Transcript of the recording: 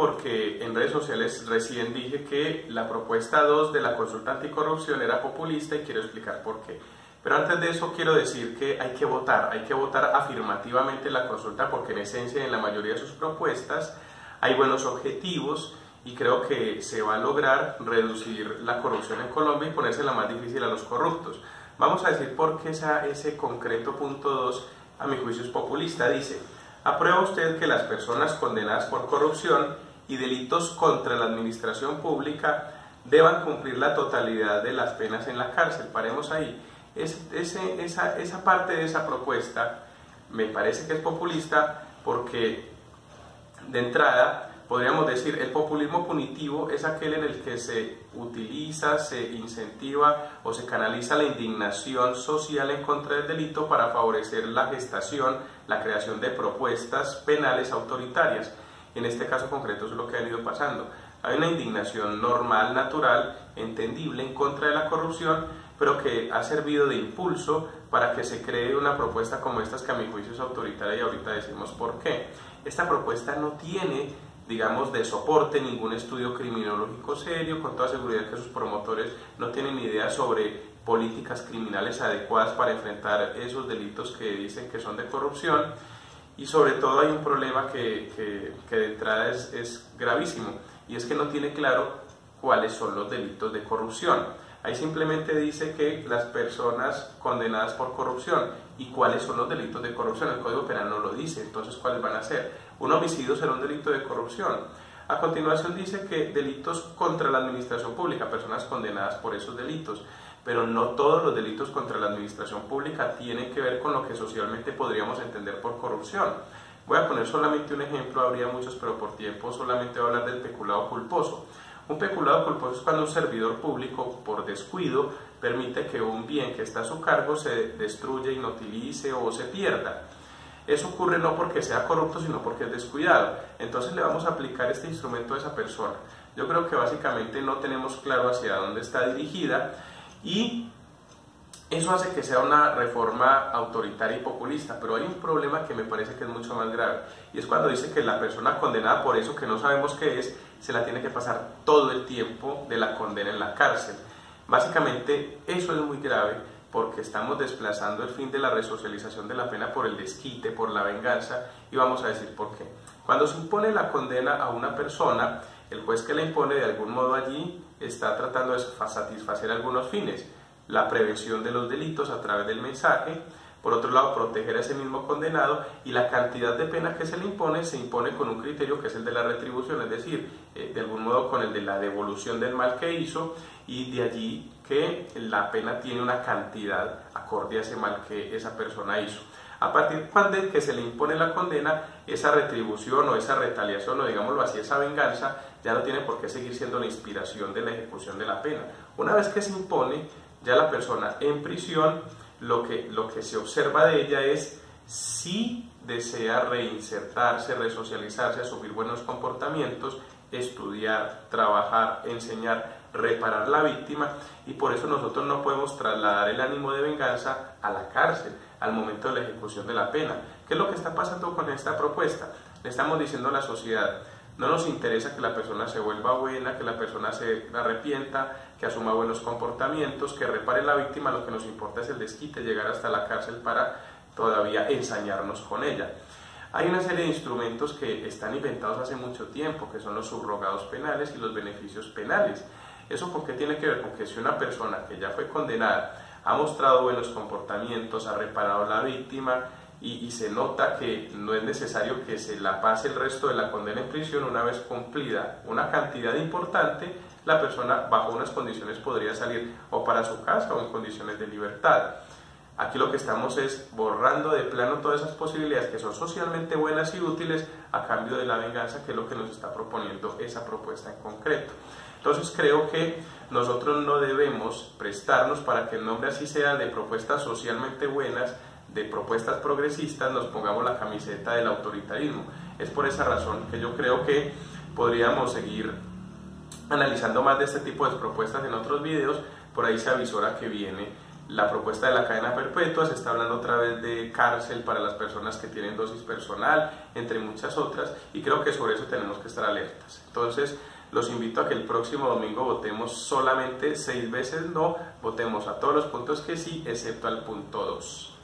porque en redes sociales recién dije que la propuesta 2 de la consulta anticorrupción era populista y quiero explicar por qué. Pero antes de eso quiero decir que hay que votar afirmativamente la consulta porque en esencia en la mayoría de sus propuestas hay buenos objetivos y creo que se va a lograr reducir la corrupción en Colombia y ponérsela más difícil a los corruptos. Vamos a decir por qué ese concreto punto 2 a mi juicio es populista. Dice: ¿aprueba usted que las personas condenadas por corrupción y delitos contra la administración pública deban cumplir la totalidad de las penas en la cárcel? Paremos ahí. Esa parte de esa propuesta me parece que es populista porque de entrada podríamos decir el populismo punitivo es aquel en el que se utiliza, se incentiva o se canaliza la indignación social en contra del delito para favorecer la gestación, la creación de propuestas penales autoritarias. En este caso concreto es lo que ha ido pasando. Hay una indignación normal, natural, entendible en contra de la corrupción, pero que ha servido de impulso para que se cree una propuesta como esta que a mi juicio es autoritaria y ahorita decimos por qué. Esta propuesta no tiene, digamos, de soporte ningún estudio criminológico serio, con toda seguridad que sus promotores no tienen idea sobre políticas criminales adecuadas para enfrentar esos delitos que dicen que son de corrupción, y sobre todo hay un problema que de entrada es gravísimo, y es que no tiene claro cuáles son los delitos de corrupción. Ahí simplemente dice que las personas condenadas por corrupción y cuáles son los delitos de corrupción. El Código Penal no lo dice, entonces ¿cuáles van a ser? Un homicidio será un delito de corrupción. A continuación dice que delitos contra la administración pública, personas condenadas por esos delitos, pero no todos los delitos contra la administración pública tienen que ver con lo que socialmente podríamos entender por corrupción. Voy a poner solamente un ejemplo, habría muchos, pero por tiempo solamente voy a hablar del peculado culposo. Un peculado culposo es cuando un servidor público, por descuido, permite que un bien que está a su cargo se destruya, inutilice o se pierda. Eso ocurre no porque sea corrupto, sino porque es descuidado. Entonces le vamos a aplicar este instrumento a esa persona. Yo creo que básicamente no tenemos claro hacia dónde está dirigida y eso hace que sea una reforma autoritaria y populista, pero hay un problema que me parece que es mucho más grave, y es cuando dice que la persona condenada por eso que no sabemos qué es, se la tiene que pasar todo el tiempo de la condena en la cárcel. Básicamente eso es muy grave porque estamos desplazando el fin de la resocialización de la pena por el desquite, por la venganza, y vamos a decir por qué. Cuando se impone la condena a una persona, el juez que la impone de algún modo allí está tratando de satisfacer algunos fines: la prevención de los delitos a través del mensaje, por otro lado proteger a ese mismo condenado, y la cantidad de pena que se le impone se impone con un criterio que es el de la retribución, es decir, de algún modo con el de la devolución del mal que hizo, y de allí que la pena tiene una cantidad acorde a ese mal que esa persona hizo. A partir de que se le impone la condena, esa retribución o esa retaliación, o digámoslo así, esa venganza, ya no tiene por qué seguir siendo la inspiración de la ejecución de la pena. Una vez que se impone, ya la persona en prisión, lo que se observa de ella es si desea reinsertarse, resocializarse, asumir buenos comportamientos, estudiar, trabajar, enseñar, reparar la víctima, y por eso nosotros no podemos trasladar el ánimo de venganza a la cárcel al momento de la ejecución de la pena. ¿Qué es lo que está pasando con esta propuesta? Le estamos diciendo a la sociedad: no nos interesa que la persona se vuelva buena, que la persona se arrepienta, que asuma buenos comportamientos, que repare la víctima, lo que nos importa es el desquite, llegar hasta la cárcel para todavía ensañarnos con ella. Hay una serie de instrumentos que están inventados hace mucho tiempo, que son los subrogados penales y los beneficios penales. ¿Eso por qué tiene que ver? Con que si una persona que ya fue condenada ha mostrado buenos comportamientos, ha reparado la víctima, y se nota que no es necesario que se la pase el resto de la condena en prisión, una vez cumplida una cantidad importante, la persona bajo unas condiciones podría salir o para su casa o en condiciones de libertad. Aquí lo que estamos es borrando de plano todas esas posibilidades que son socialmente buenas y útiles a cambio de la venganza, que es lo que nos está proponiendo esa propuesta en concreto. Entonces creo que nosotros no debemos prestarnos para que el nombre así sea de propuestas socialmente buenas, de propuestas progresistas, nos pongamos la camiseta del autoritarismo. Es por esa razón que yo creo que podríamos seguir analizando más de este tipo de propuestas en otros videos. Por ahí se avisora que viene la propuesta de la cadena perpetua, se está hablando otra vez de cárcel para las personas que tienen dosis personal, entre muchas otras, y creo que sobre eso tenemos que estar alertas. Entonces, los invito a que el próximo domingo votemos solamente 6 veces no, votemos a todos los puntos que sí, excepto al punto 2.